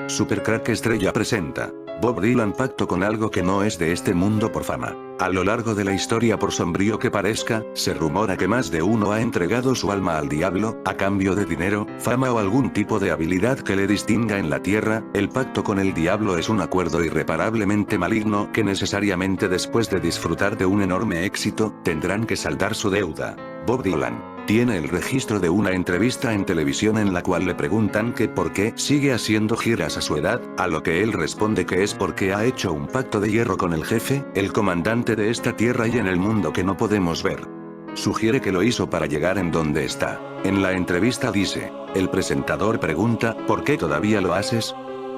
Super Crack Estrella presenta. Bob Dylan pacto con algo que no es de este mundo por fama. A lo largo de la historia, por sombrío que parezca, se rumora que más de uno ha entregado su alma al diablo, a cambio de dinero, fama o algún tipo de habilidad que le distinga en la tierra. El pacto con el diablo es un acuerdo irreparablemente maligno que necesariamente después de disfrutar de un enorme éxito, tendrán que saldar su deuda. Bob Dylan tiene el registro de una entrevista en televisión en la cual le preguntan que por qué sigue haciendo giras a su edad, a lo que él responde que es porque ha hecho un pacto de hierro con el jefe, el comandante de esta tierra y en el mundo que no podemos ver. Sugiere que lo hizo para llegar en donde está. En la entrevista dice, el presentador pregunta, ¿por qué todavía lo haces?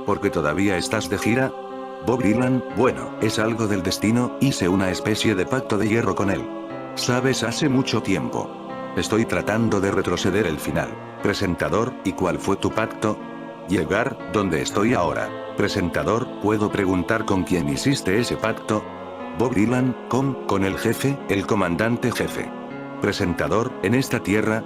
¿Por qué todavía estás de gira? Bob Dylan, bueno, es algo del destino, hice una especie de pacto de hierro con él. Sabes, hace mucho tiempo. Estoy tratando de retroceder el final. Presentador, ¿y cuál fue tu pacto? Llegar, donde estoy ahora. Presentador, ¿puedo preguntar con quién hiciste ese pacto? Bob Dylan, con el jefe, el comandante jefe. Presentador, en esta tierra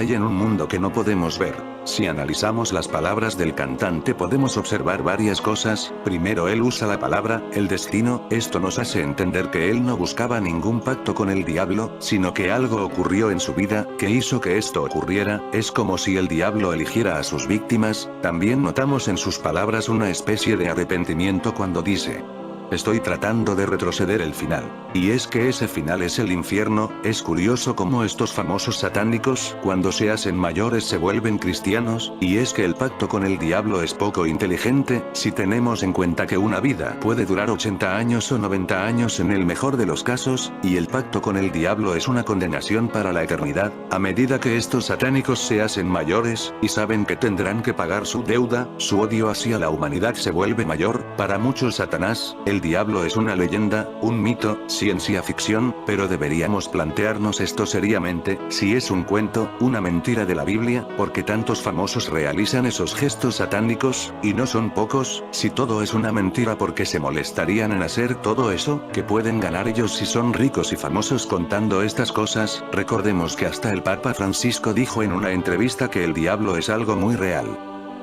y en un mundo que no podemos ver. Si analizamos las palabras del cantante podemos observar varias cosas. Primero, él usa la palabra, el destino. Esto nos hace entender que él no buscaba ningún pacto con el diablo, sino que algo ocurrió en su vida, que hizo que esto ocurriera. Es como si el diablo eligiera a sus víctimas. También notamos en sus palabras una especie de arrepentimiento cuando dice, estoy tratando de retroceder el final. Y es que ese final es el infierno. Es curioso cómo estos famosos satánicos, cuando se hacen mayores se vuelven cristianos, y es que el pacto con el diablo es poco inteligente, si tenemos en cuenta que una vida puede durar 80 años o 90 años en el mejor de los casos, y el pacto con el diablo es una condenación para la eternidad. A medida que estos satánicos se hacen mayores, y saben que tendrán que pagar su deuda, su odio hacia la humanidad se vuelve mayor. Para muchos Satanás, el diablo es una leyenda, un mito, ciencia ficción, pero deberíamos plantearnos esto seriamente, si es un cuento, una mentira de la Biblia, porque tantos famosos realizan esos gestos satánicos, y no son pocos. Si todo es una mentira, ¿por qué se molestarían en hacer todo eso? ¿Qué pueden ganar ellos si son ricos y famosos contando estas cosas? Recordemos que hasta el Papa Francisco dijo en una entrevista que el diablo es algo muy real.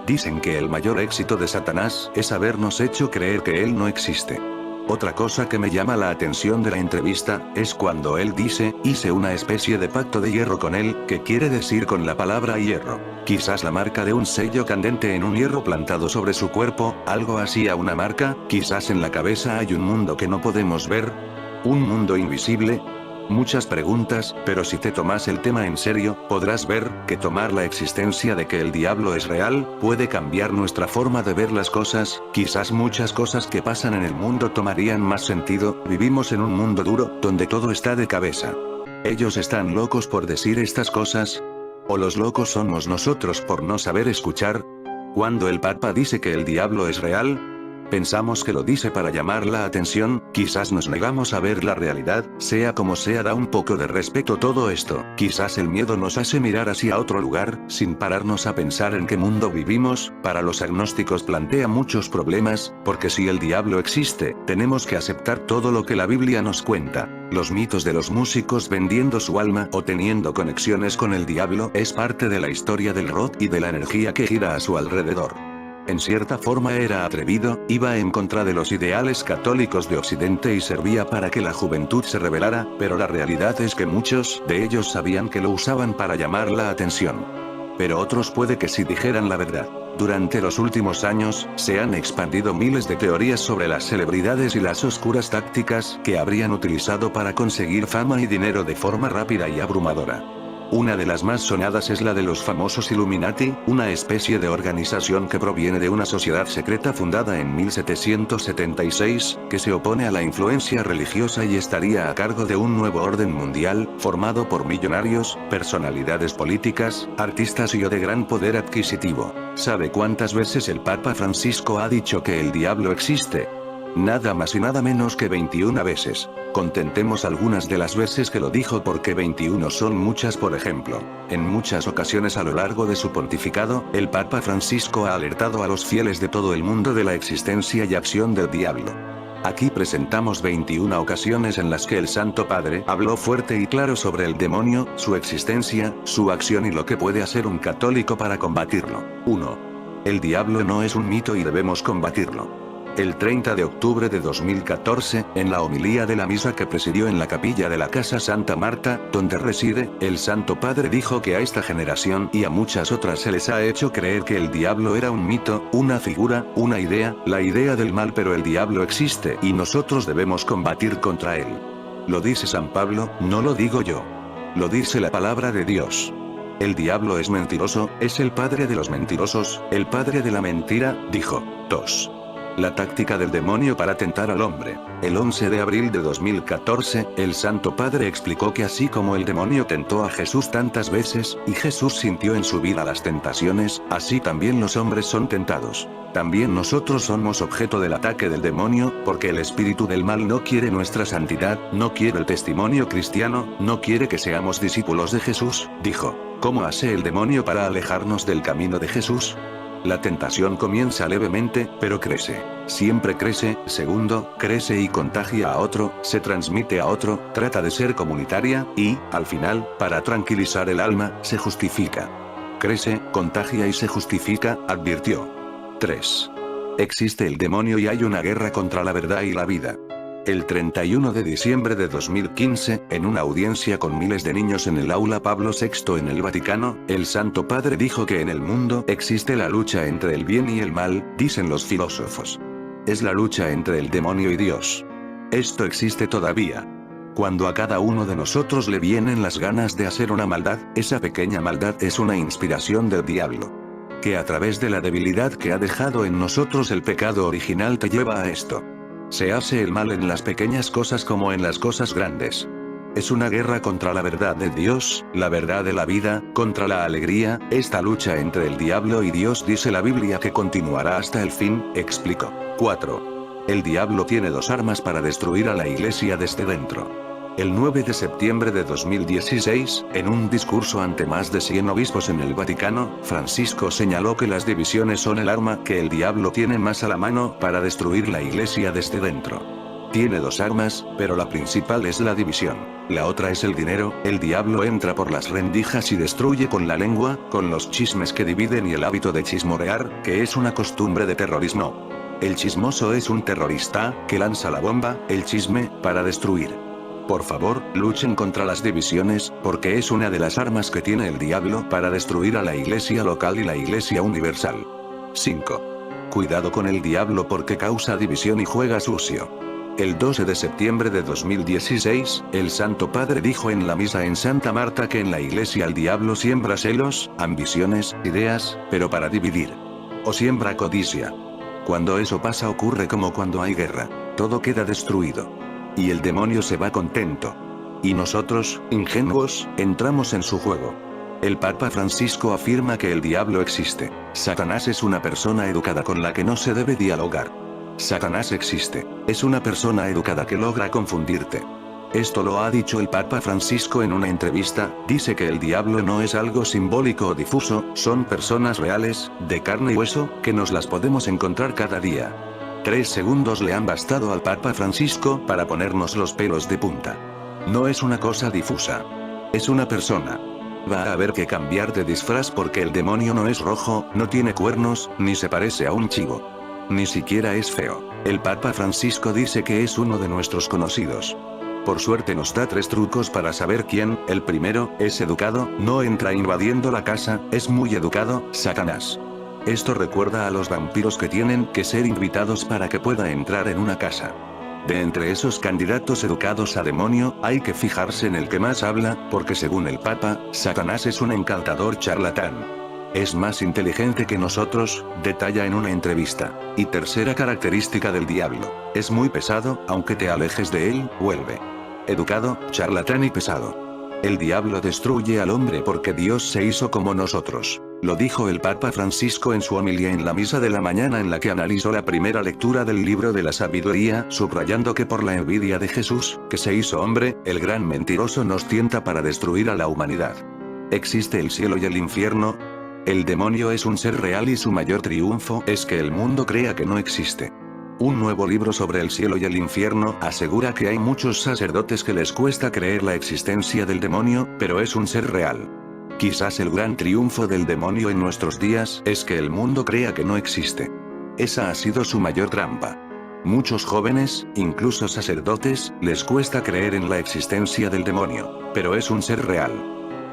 Dicen que el mayor éxito de Satanás es habernos hecho creer que él no existe. Otra cosa que me llama la atención de la entrevista, es cuando él dice, hice una especie de pacto de hierro con él, que quiere decir con la palabra hierro. Quizás la marca de un sello candente en un hierro plantado sobre su cuerpo, algo así a una marca, quizás en la cabeza hay un mundo que no podemos ver. Un mundo invisible. Muchas preguntas, pero si te tomas el tema en serio, podrás ver que tomar la existencia de que el diablo es real, puede cambiar nuestra forma de ver las cosas. Quizás muchas cosas que pasan en el mundo tomarían más sentido. Vivimos en un mundo duro, donde todo está de cabeza. ¿Ellos están locos por decir estas cosas? ¿O los locos somos nosotros por no saber escuchar? Cuando el Papa dice que el diablo es real, pensamos que lo dice para llamar la atención, quizás nos negamos a ver la realidad. Sea como sea, da un poco de respeto todo esto. Quizás el miedo nos hace mirar hacia otro lugar, sin pararnos a pensar en qué mundo vivimos. Para los agnósticos plantea muchos problemas, porque si el diablo existe, tenemos que aceptar todo lo que la Biblia nos cuenta. Los mitos de los músicos vendiendo su alma o teniendo conexiones con el diablo es parte de la historia del rock y de la energía que gira a su alrededor. En cierta forma era atrevido, iba en contra de los ideales católicos de Occidente y servía para que la juventud se rebelara, pero la realidad es que muchos de ellos sabían que lo usaban para llamar la atención. Pero otros puede que sí dijeran la verdad. Durante los últimos años, se han expandido miles de teorías sobre las celebridades y las oscuras tácticas que habrían utilizado para conseguir fama y dinero de forma rápida y abrumadora. Una de las más sonadas es la de los famosos Illuminati, una especie de organización que proviene de una sociedad secreta fundada en 1776, que se opone a la influencia religiosa y estaría a cargo de un nuevo orden mundial, formado por millonarios, personalidades políticas, artistas y o de gran poder adquisitivo. ¿Sabe cuántas veces el Papa Francisco ha dicho que el diablo existe? Nada más y nada menos que 21 veces. Contentemos algunas de las veces que lo dijo porque 21 son muchas. Por ejemplo, en muchas ocasiones a lo largo de su pontificado, el Papa Francisco ha alertado a los fieles de todo el mundo de la existencia y acción del diablo. Aquí presentamos 21 ocasiones en las que el Santo Padre habló fuerte y claro sobre el demonio, su existencia, su acción y lo que puede hacer un católico para combatirlo. 1. El diablo no es un mito y debemos combatirlo. El 30 de octubre de 2014, en la homilía de la misa que presidió en la capilla de la Casa Santa Marta, donde reside, el Santo Padre dijo que a esta generación y a muchas otras se les ha hecho creer que el diablo era un mito, una figura, una idea, la idea del mal, pero el diablo existe y nosotros debemos combatir contra él. Lo dice San Pablo, no lo digo yo. Lo dice la palabra de Dios. El diablo es mentiroso, es el padre de los mentirosos, el padre de la mentira, dijo. 2. La táctica del demonio para tentar al hombre. El 11 de abril de 2014, el Santo Padre explicó que así como el demonio tentó a Jesús tantas veces, y Jesús sintió en su vida las tentaciones, así también los hombres son tentados. También nosotros somos objeto del ataque del demonio, porque el espíritu del mal no quiere nuestra santidad, no quiere el testimonio cristiano, no quiere que seamos discípulos de Jesús, dijo. ¿Cómo hace el demonio para alejarnos del camino de Jesús? La tentación comienza levemente, pero crece. Siempre crece. Segundo, crece y contagia a otro, se transmite a otro, trata de ser comunitaria, y, al final, para tranquilizar el alma, se justifica. Crece, contagia y se justifica, advirtió. 3. Existe el demonio y hay una guerra contra la verdad y la vida. El 31 de diciembre de 2015, en una audiencia con miles de niños en el aula Pablo VI en el Vaticano, el Santo Padre dijo que en el mundo existe la lucha entre el bien y el mal, dicen los filósofos. Es la lucha entre el demonio y Dios. Esto existe todavía. Cuando a cada uno de nosotros le vienen las ganas de hacer una maldad, esa pequeña maldad es una inspiración del diablo. Que a través de la debilidad que ha dejado en nosotros el pecado original te lleva a esto. Se hace el mal en las pequeñas cosas como en las cosas grandes. Es una guerra contra la verdad de Dios, la verdad de la vida, contra la alegría, esta lucha entre el diablo y Dios dice la Biblia que continuará hasta el fin, explicó. 4. El diablo tiene dos armas para destruir a la iglesia desde dentro. El 9 de septiembre de 2016, en un discurso ante más de 100 obispos en el Vaticano, Francisco señaló que las divisiones son el arma que el diablo tiene más a la mano para destruir la iglesia desde dentro. Tiene dos armas, pero la principal es la división. La otra es el dinero, el diablo entra por las rendijas y destruye con la lengua, con los chismes que dividen y el hábito de chismorear, que es una costumbre de terrorismo. El chismoso es un terrorista, que lanza la bomba, el chisme, para destruir. Por favor, luchen contra las divisiones, porque es una de las armas que tiene el diablo para destruir a la iglesia local y la iglesia universal. 5. Cuidado con el diablo porque causa división y juega sucio. El 12 de septiembre de 2016, el Santo Padre dijo en la misa en Santa Marta que en la iglesia el diablo siembra celos, ambiciones, ideas, pero para dividir. O siembra codicia. Cuando eso pasa ocurre como cuando hay guerra. Todo queda destruido. Y el demonio se va contento. Y nosotros, ingenuos, entramos en su juego. El Papa Francisco afirma que el diablo existe. Satanás es una persona educada con la que no se debe dialogar. Satanás existe. Es una persona educada que logra confundirte. Esto lo ha dicho el Papa Francisco en una entrevista, dice que el diablo no es algo simbólico o difuso, son personas reales, de carne y hueso, que nos las podemos encontrar cada día. 3 segundos le han bastado al Papa Francisco para ponernos los pelos de punta. No es una cosa difusa. Es una persona. Va a haber que cambiar de disfraz porque el demonio no es rojo, no tiene cuernos, ni se parece a un chivo. Ni siquiera es feo. El Papa Francisco dice que es uno de nuestros conocidos. Por suerte nos da 3 trucos para saber quién. El primero, es educado, no entra invadiendo la casa, es muy educado, Satanás. Esto recuerda a los vampiros que tienen que ser invitados para que pueda entrar en una casa. De entre esos candidatos educados a demonio, hay que fijarse en el que más habla, porque según el Papa, Satanás es un encantador charlatán. Es más inteligente que nosotros, detalla en una entrevista. Y tercera característica del diablo, es muy pesado, aunque te alejes de él, vuelve. Educado, charlatán y pesado. El diablo destruye al hombre porque Dios se hizo como nosotros. Lo dijo el Papa Francisco en su homilía en la misa de la mañana en la que analizó la primera lectura del libro de la sabiduría, subrayando que por la envidia de Jesús, que se hizo hombre, el gran mentiroso nos tienta para destruir a la humanidad. ¿Existe el cielo y el infierno? El demonio es un ser real y su mayor triunfo es que el mundo crea que no existe. Un nuevo libro sobre el cielo y el infierno asegura que hay muchos sacerdotes que les cuesta creer la existencia del demonio, pero es un ser real. Quizás el gran triunfo del demonio en nuestros días es que el mundo crea que no existe. Esa ha sido su mayor trampa. Muchos jóvenes, incluso sacerdotes, les cuesta creer en la existencia del demonio, pero es un ser real.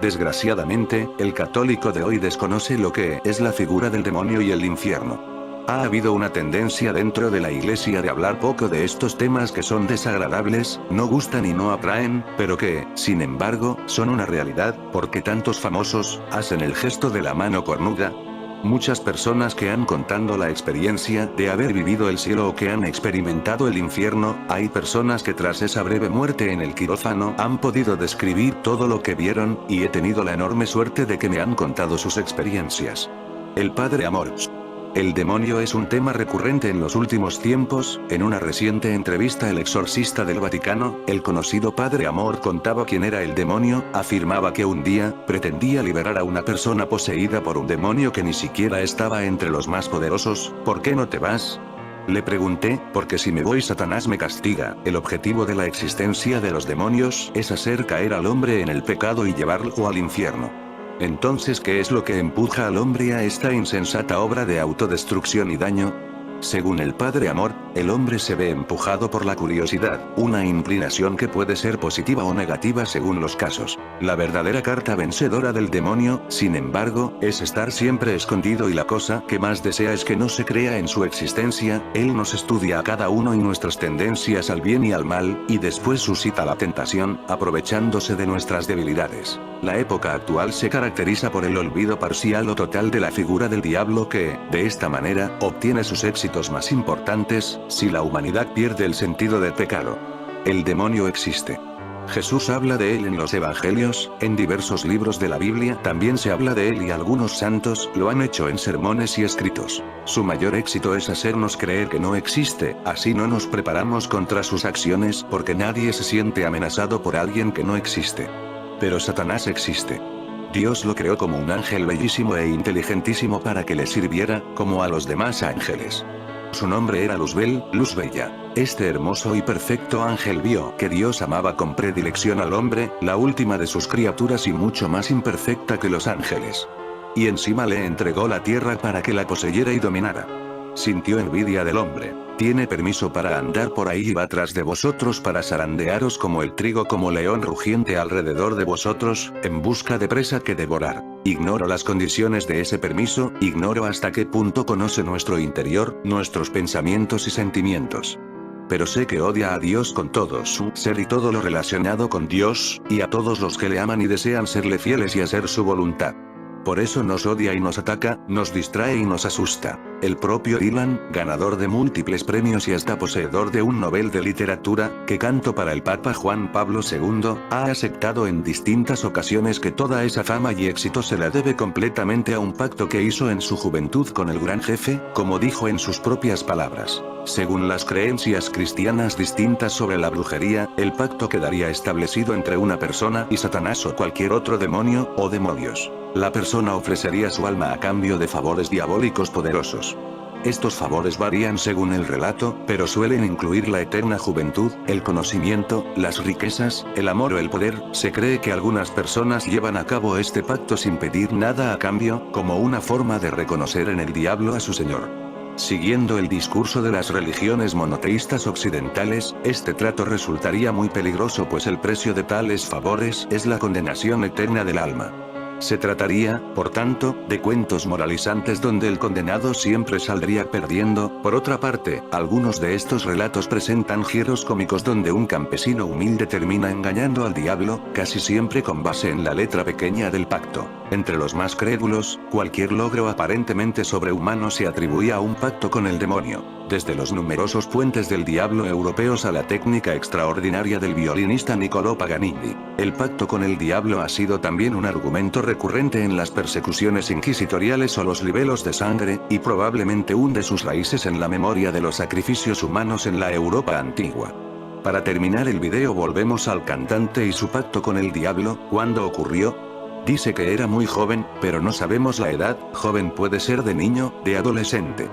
Desgraciadamente, el católico de hoy desconoce lo que es la figura del demonio y el infierno. Ha habido una tendencia dentro de la iglesia de hablar poco de estos temas que son desagradables, no gustan y no atraen, pero que, sin embargo, son una realidad, porque tantos famosos hacen el gesto de la mano cornuda. Muchas personas que han contado la experiencia de haber vivido el cielo o que han experimentado el infierno, hay personas que tras esa breve muerte en el quirófano han podido describir todo lo que vieron, y he tenido la enorme suerte de que me han contado sus experiencias. El Padre Amorth. El demonio es un tema recurrente en los últimos tiempos. En una reciente entrevista el exorcista del Vaticano, el conocido Padre Amorth contaba quién era el demonio, afirmaba que un día, pretendía liberar a una persona poseída por un demonio que ni siquiera estaba entre los más poderosos. ¿Por qué no te vas? Le pregunté, porque si me voy Satanás me castiga. El objetivo de la existencia de los demonios es hacer caer al hombre en el pecado y llevarlo al infierno. Entonces, ¿qué es lo que empuja al hombre a esta insensata obra de autodestrucción y daño? Según el Padre Amorth, el hombre se ve empujado por la curiosidad, una inclinación que puede ser positiva o negativa según los casos. La verdadera carta vencedora del demonio, sin embargo, es estar siempre escondido y la cosa que más desea es que no se crea en su existencia. Él nos estudia a cada uno y nuestras tendencias al bien y al mal, y después suscita la tentación, aprovechándose de nuestras debilidades. La época actual se caracteriza por el olvido parcial o total de la figura del diablo que, de esta manera, obtiene sus éxitos más importantes, si la humanidad pierde el sentido del pecado. El demonio existe. Jesús habla de él en los evangelios, en diversos libros de la Biblia también se habla de él y algunos santos lo han hecho en sermones y escritos. Su mayor éxito es hacernos creer que no existe, así no nos preparamos contra sus acciones porque nadie se siente amenazado por alguien que no existe. Pero Satanás existe. Dios lo creó como un ángel bellísimo e inteligentísimo para que le sirviera, como a los demás ángeles. Su nombre era Luzbel, luz bella. Este hermoso y perfecto ángel vio que Dios amaba con predilección al hombre, la última de sus criaturas y mucho más imperfecta que los ángeles. Y encima le entregó la tierra para que la poseyera y dominara. Sintió envidia del hombre. Tiene permiso para andar por ahí y va tras de vosotros para zarandearos como el trigo, como león rugiente alrededor de vosotros, en busca de presa que devorar. Ignoro las condiciones de ese permiso, ignoro hasta qué punto conoce nuestro interior, nuestros pensamientos y sentimientos. Pero sé que odia a Dios con todo su ser y todo lo relacionado con Dios, y a todos los que le aman y desean serle fieles y hacer su voluntad. Por eso nos odia y nos ataca, nos distrae y nos asusta. El propio Dylan, ganador de múltiples premios y hasta poseedor de un Nobel de Literatura, que cantó para el Papa Juan Pablo II, ha aceptado en distintas ocasiones que toda esa fama y éxito se la debe completamente a un pacto que hizo en su juventud con el gran jefe, como dijo en sus propias palabras. Según las creencias cristianas distintas sobre la brujería, el pacto quedaría establecido entre una persona y Satanás o cualquier otro demonio, o demonios. La persona ofrecería su alma a cambio de favores diabólicos poderosos. Estos favores varían según el relato, pero suelen incluir la eterna juventud, el conocimiento, las riquezas, el amor o el poder. Se cree que algunas personas llevan a cabo este pacto sin pedir nada a cambio, como una forma de reconocer en el diablo a su señor. Siguiendo el discurso de las religiones monoteístas occidentales, este trato resultaría muy peligroso pues el precio de tales favores es la condenación eterna del alma. Se trataría, por tanto, de cuentos moralizantes donde el condenado siempre saldría perdiendo. Por otra parte, algunos de estos relatos presentan giros cómicos donde un campesino humilde termina engañando al diablo, casi siempre con base en la letra pequeña del pacto. Entre los más crédulos, cualquier logro aparentemente sobrehumano se atribuía a un pacto con el demonio. Desde los numerosos puentes del diablo europeos a la técnica extraordinaria del violinista Niccolò Paganini. El pacto con el diablo ha sido también un argumento recurrente en las persecuciones inquisitoriales o los libelos de sangre, y probablemente hunde sus raíces en la memoria de los sacrificios humanos en la Europa antigua. Para terminar el video volvemos al cantante y su pacto con el diablo. ¿Cuándo ocurrió? Dice que era muy joven, pero no sabemos la edad. Joven puede ser de niño, de adolescente.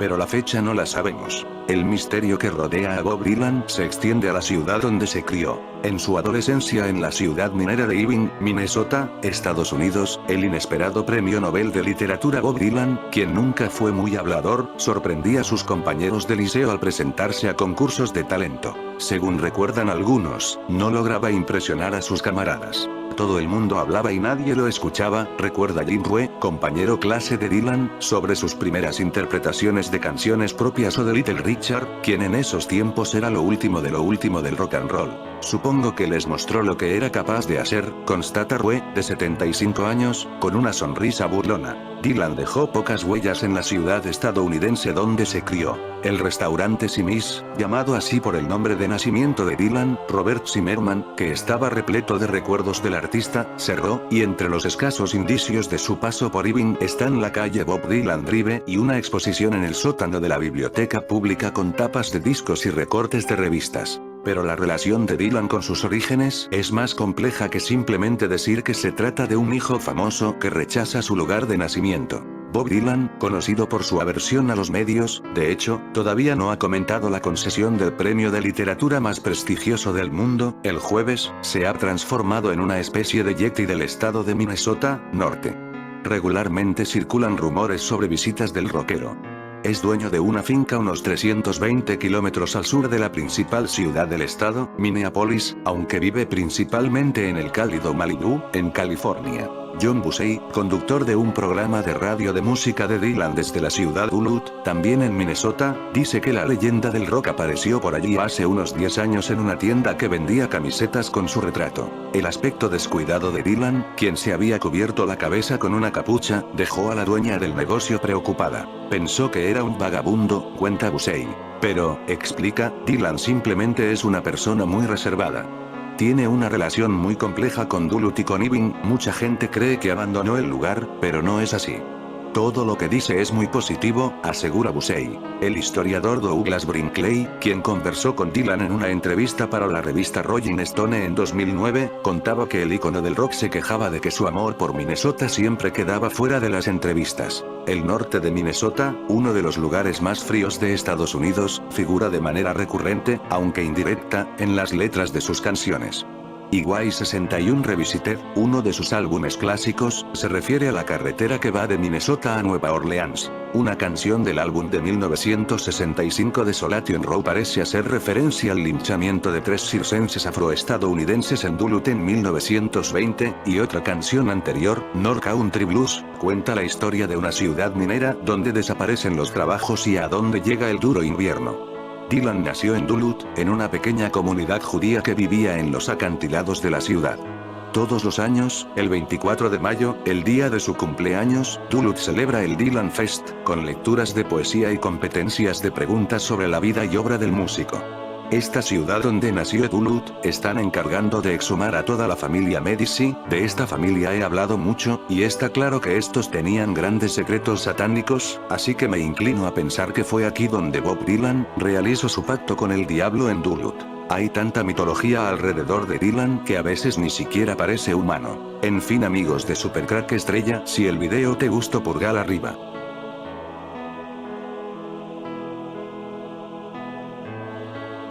Pero la fecha no la sabemos. El misterio que rodea a Bob Dylan se extiende a la ciudad donde se crió. En su adolescencia en la ciudad minera de Irving, Minnesota, Estados Unidos, el inesperado premio Nobel de Literatura Bob Dylan, quien nunca fue muy hablador, sorprendía a sus compañeros de liceo al presentarse a concursos de talento. Según recuerdan algunos, no lograba impresionar a sus camaradas. Todo el mundo hablaba y nadie lo escuchaba, recuerda Jim Rue, compañero clase de Dylan, sobre sus primeras interpretaciones de canciones propias o de Little Richard, quien en esos tiempos era lo último del rock and roll. Supongo que les mostró lo que era capaz de hacer, constata Rue, de 75 años, con una sonrisa burlona. Dylan dejó pocas huellas en la ciudad estadounidense donde se crió. El restaurante Simis, llamado así por el nombre de nacimiento de Dylan, Robert Zimmerman, que estaba repleto de recuerdos del artista, cerró, y entre los escasos indicios de su paso por Irving están la calle Bob Dylan Drive y una exposición en el sótano de la biblioteca pública con tapas de discos y recortes de revistas. Pero la relación de Dylan con sus orígenes es más compleja que simplemente decir que se trata de un hijo famoso que rechaza su lugar de nacimiento. Bob Dylan, conocido por su aversión a los medios, de hecho, todavía no ha comentado la concesión del premio de literatura más prestigioso del mundo, el jueves, se ha transformado en una especie de yeti del estado de Minnesota, norte. Regularmente circulan rumores sobre visitas del rockero. Es dueño de una finca unos 320 kilómetros al sur de la principal ciudad del estado, Minneapolis, aunque vive principalmente en el cálido Malibu, en California. John Bussey, conductor de un programa de radio de música de Dylan desde la ciudad Duluth, también en Minnesota, dice que la leyenda del rock apareció por allí hace unos 10 años en una tienda que vendía camisetas con su retrato. El aspecto descuidado de Dylan, quien se había cubierto la cabeza con una capucha, dejó a la dueña del negocio preocupada. Pensó que era un vagabundo, cuenta Bussey. Pero, explica, Dylan simplemente es una persona muy reservada. Tiene una relación muy compleja con Duluth y con Irving, mucha gente cree que abandonó el lugar, pero no es así. Todo lo que dice es muy positivo, asegura Bussey. El historiador Douglas Brinkley, quien conversó con Dylan en una entrevista para la revista Rolling Stone en 2009, contaba que el ícono del rock se quejaba de que su amor por Minnesota siempre quedaba fuera de las entrevistas. El norte de Minnesota, uno de los lugares más fríos de Estados Unidos, figura de manera recurrente, aunque indirecta, en las letras de sus canciones. Highway 61 Revisited, uno de sus álbumes clásicos, se refiere a la carretera que va de Minnesota a Nueva Orleans. Una canción del álbum de 1965 de Solation Row parece hacer referencia al linchamiento de 3 circenses afroestadounidenses en Duluth en 1920, y otra canción anterior, North Country Blues, cuenta la historia de una ciudad minera donde desaparecen los trabajos y a donde llega el duro invierno. Dylan nació en Duluth, en una pequeña comunidad judía que vivía en los acantilados de la ciudad. Todos los años, el 24 de mayo, el día de su cumpleaños, Duluth celebra el Dylan Fest, con lecturas de poesía y competencias de preguntas sobre la vida y obra del músico. Esta ciudad donde nació Duluth, están encargando de exhumar a toda la familia Medici, de esta familia he hablado mucho, y está claro que estos tenían grandes secretos satánicos, así que me inclino a pensar que fue aquí donde Bob Dylan realizó su pacto con el diablo en Duluth. Hay tanta mitología alrededor de Dylan que a veces ni siquiera parece humano. En fin amigos de Supercrack Estrella, si el video te gustó pulgar arriba.